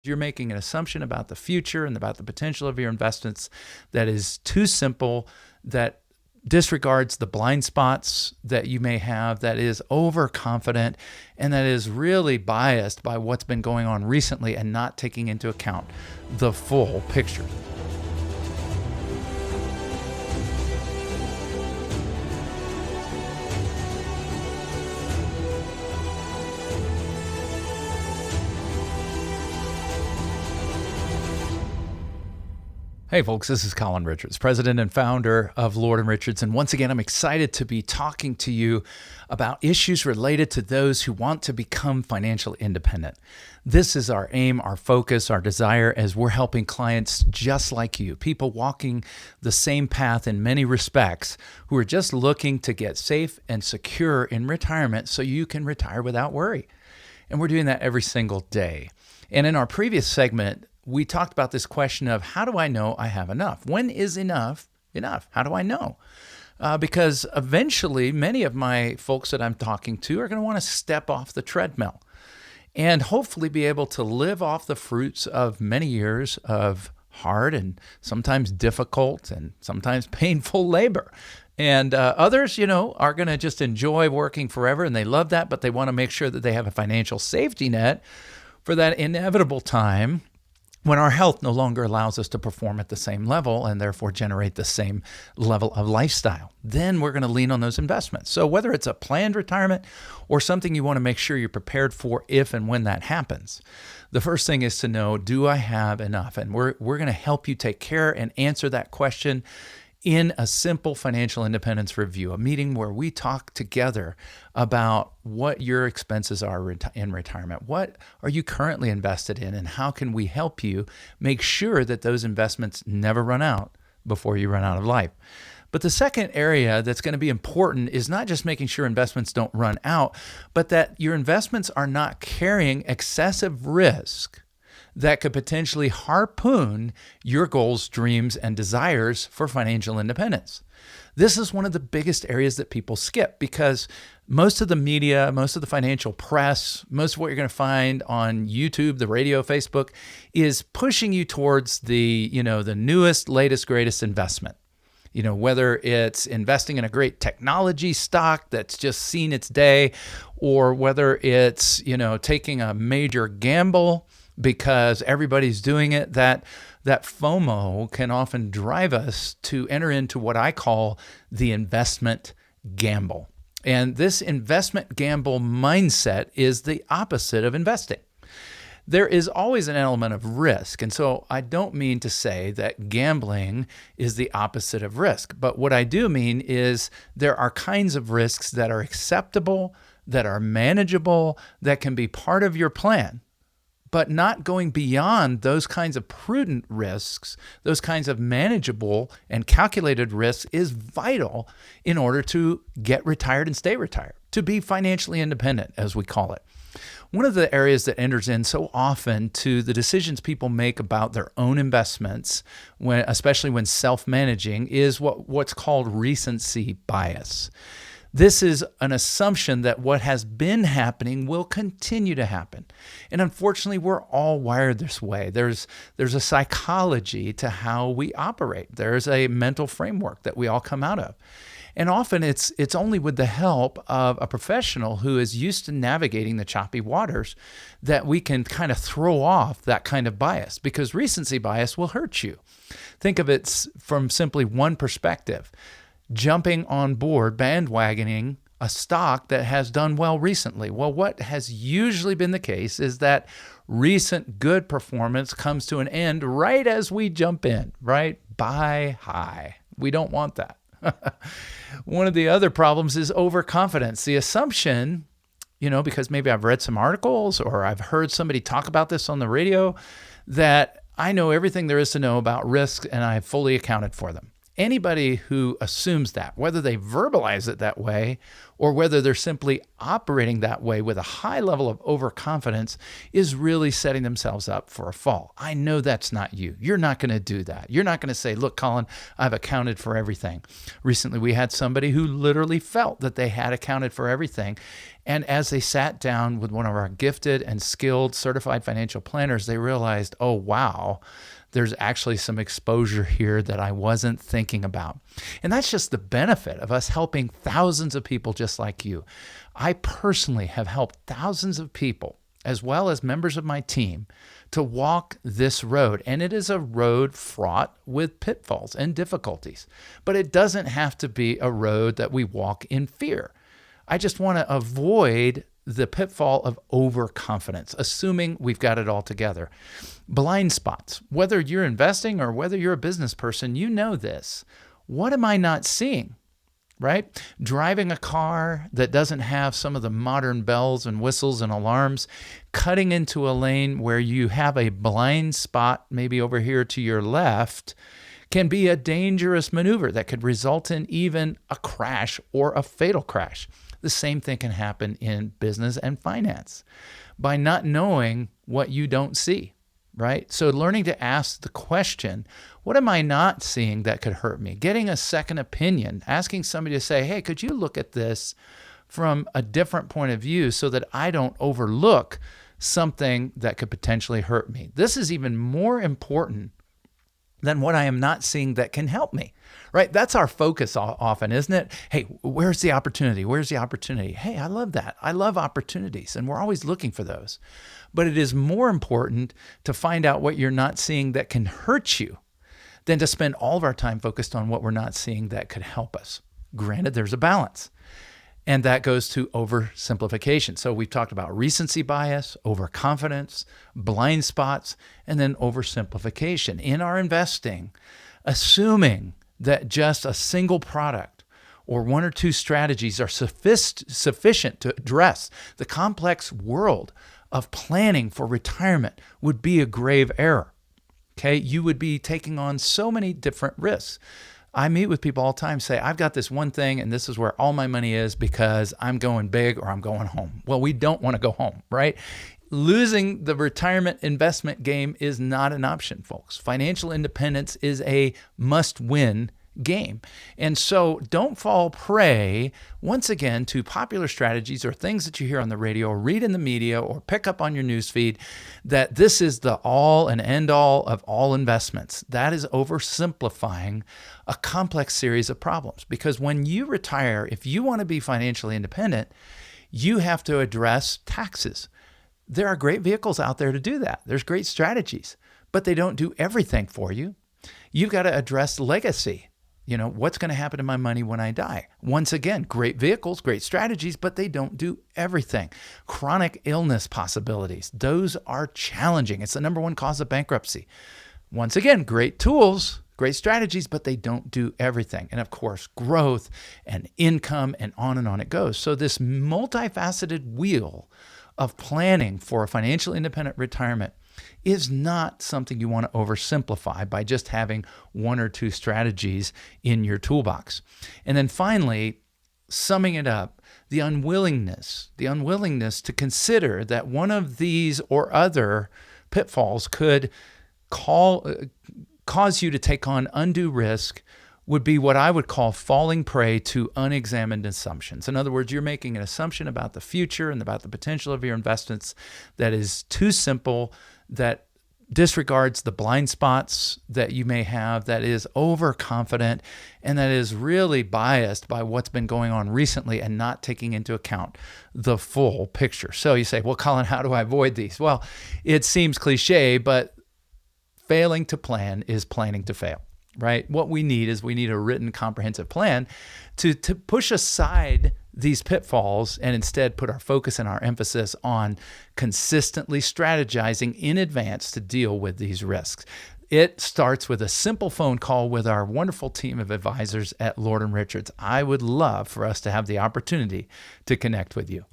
You're making an assumption about the future and about the potential of your investments that is too simple, that disregards the blind spots that you may have, that is overconfident, and that is really biased by what's been going on recently and not taking into account the full picture. Hey folks, this is Colin Richards, president and founder of Lord & Richards. And once again, I'm excited to be talking to you about issues related to those who want to become financially independent. This is our aim, our focus, our desire as we're helping clients just like you, people walking the same path in many respects, who are just looking to get safe and secure in retirement so you can retire without worry. And we're doing that every single day. And in our previous segment, we talked about this question of how do I know I have enough? When is enough enough? How do I know? Because eventually many of my folks that I'm talking to are going to want to step off the treadmill and hopefully be able to live off the fruits of many years of hard and sometimes difficult and sometimes painful labor. And others, are going to just enjoy working forever and they love that, but they want to make sure that they have a financial safety net for that inevitable time when our health no longer allows us to perform at the same level and therefore generate the same level of lifestyle. Then we're going to lean on those investments. So whether it's a planned retirement or something you want to make sure you're prepared for if and when that happens, the first thing is to know, do I have enough? And we're going to help you take care and answer that question in a simple financial independence review, a meeting where we talk together about what your expenses are in retirement. What are you currently invested in, and how can we help you make sure that those investments never run out before you run out of life? But the second area that's going to be important is not just making sure investments don't run out, but that your investments are not carrying excessive risk that could potentially harpoon your goals, dreams, and desires for financial independence. This is one of the biggest areas that people skip because most of the media, most of the financial press, most of what you're going to find on YouTube, the radio, Facebook, is pushing you towards the newest, latest, greatest investment. Whether it's investing in a great technology stock that's just seen its day, or whether it's, taking a major gamble because everybody's doing it, that FOMO can often drive us to enter into what I call the investment gamble. And this investment gamble mindset is the opposite of investing. There is always an element of risk. And so I don't mean to say that gambling is the opposite of risk. But what I do mean is there are kinds of risks that are acceptable, that are manageable, that can be part of your plan. But not going beyond those kinds of prudent risks, those kinds of manageable and calculated risks is vital in order to get retired and stay retired, to be financially independent, as we call it. One of the areas that enters in so often to the decisions people make about their own investments, especially when self-managing, is what's called recency bias. This is an assumption that what has been happening will continue to happen. And unfortunately, we're all wired this way. There's a psychology to how we operate. There's a mental framework that we all come out of. And often it's only with the help of a professional who is used to navigating the choppy waters that we can kind of throw off that kind of bias, because recency bias will hurt you. Think of it from simply one perspective. Jumping on board, bandwagoning a stock that has done well recently. Well, what has usually been the case is that recent good performance comes to an end right as we jump in, right? Buy high. We don't want that. One of the other problems is overconfidence. The assumption, because maybe I've read some articles or I've heard somebody talk about this on the radio, that I know everything there is to know about risks and I've fully accounted for them. Anybody who assumes that, whether they verbalize it that way or whether they're simply operating that way with a high level of overconfidence, is really setting themselves up for a fall. I know that's not you. You're not going to do that. You're not going to say, look, Colin, I've accounted for everything. Recently, we had somebody who literally felt that they had accounted for everything. And as they sat down with one of our gifted and skilled certified financial planners, they realized, oh, wow, there's actually some exposure here that I wasn't thinking about. And that's just the benefit of us helping thousands of people just like you. I personally have helped thousands of people, as well as members of my team, to walk this road. And it is a road fraught with pitfalls and difficulties. But it doesn't have to be a road that we walk in fear. I just want to avoid the pitfall of overconfidence, assuming we've got it all together. Blind spots, whether you're investing or whether you're a business person, you know this. What am I not seeing? Right? Driving a car that doesn't have some of the modern bells and whistles and alarms, cutting into a lane where you have a blind spot, maybe over here to your left, can be a dangerous maneuver that could result in even a crash or a fatal crash. The same thing can happen in business and finance by not knowing what you don't see, right? So learning to ask the question, what am I not seeing that could hurt me? Getting a second opinion, asking somebody to say, hey, could you look at this from a different point of view so that I don't overlook something that could potentially hurt me? This is even more important than what I am not seeing that can help me, right? That's our focus often, isn't it? Hey, where's the opportunity? Where's the opportunity? Hey, I love that. I love opportunities, and we're always looking for those. But it is more important to find out what you're not seeing that can hurt you than to spend all of our time focused on what we're not seeing that could help us. Granted, there's a balance. And that goes to oversimplification. So we've talked about recency bias, overconfidence, blind spots, and then oversimplification. In our investing, assuming that just a single product or one or two strategies are sufficient to address the complex world of planning for retirement would be a grave error. Okay, you would be taking on so many different risks. I meet with people all the time, say, I've got this one thing and this is where all my money is because I'm going big or I'm going home. Well, we don't want to go home, right? Losing the retirement investment game is not an option, folks. Financial independence is a must-win game. And so don't fall prey, once again, to popular strategies or things that you hear on the radio or read in the media or pick up on your newsfeed that this is the all and end all of all investments. That is oversimplifying a complex series of problems. Because when you retire, if you want to be financially independent, you have to address taxes. There are great vehicles out there to do that. There's great strategies, but they don't do everything for you. You've got to address legacy. You know, what's going to happen to my money when I die? Once again, great vehicles, great strategies, but they don't do everything. Chronic illness possibilities, those are challenging. It's the number one cause of bankruptcy. Once again, great tools, great strategies, but they don't do everything. And of course, growth and income and on it goes. So this multifaceted wheel of planning for a financial independent retirement is not something you want to oversimplify by just having one or two strategies in your toolbox. And then finally, summing it up, the unwillingness to consider that one of these or other pitfalls could cause you to take on undue risk would be what I would call falling prey to unexamined assumptions. In other words, you're making an assumption about the future and about the potential of your investments that is too simple, that disregards the blind spots that you may have, that is overconfident, and that is really biased by what's been going on recently and not taking into account the full picture. So you say, well, Colin, how do I avoid these? Well, it seems cliche, but failing to plan is planning to fail, right? What we need is a written comprehensive plan to push aside these pitfalls and instead put our focus and our emphasis on consistently strategizing in advance to deal with these risks. It starts with a simple phone call with our wonderful team of advisors at Lord & Richards. I would love for us to have the opportunity to connect with you.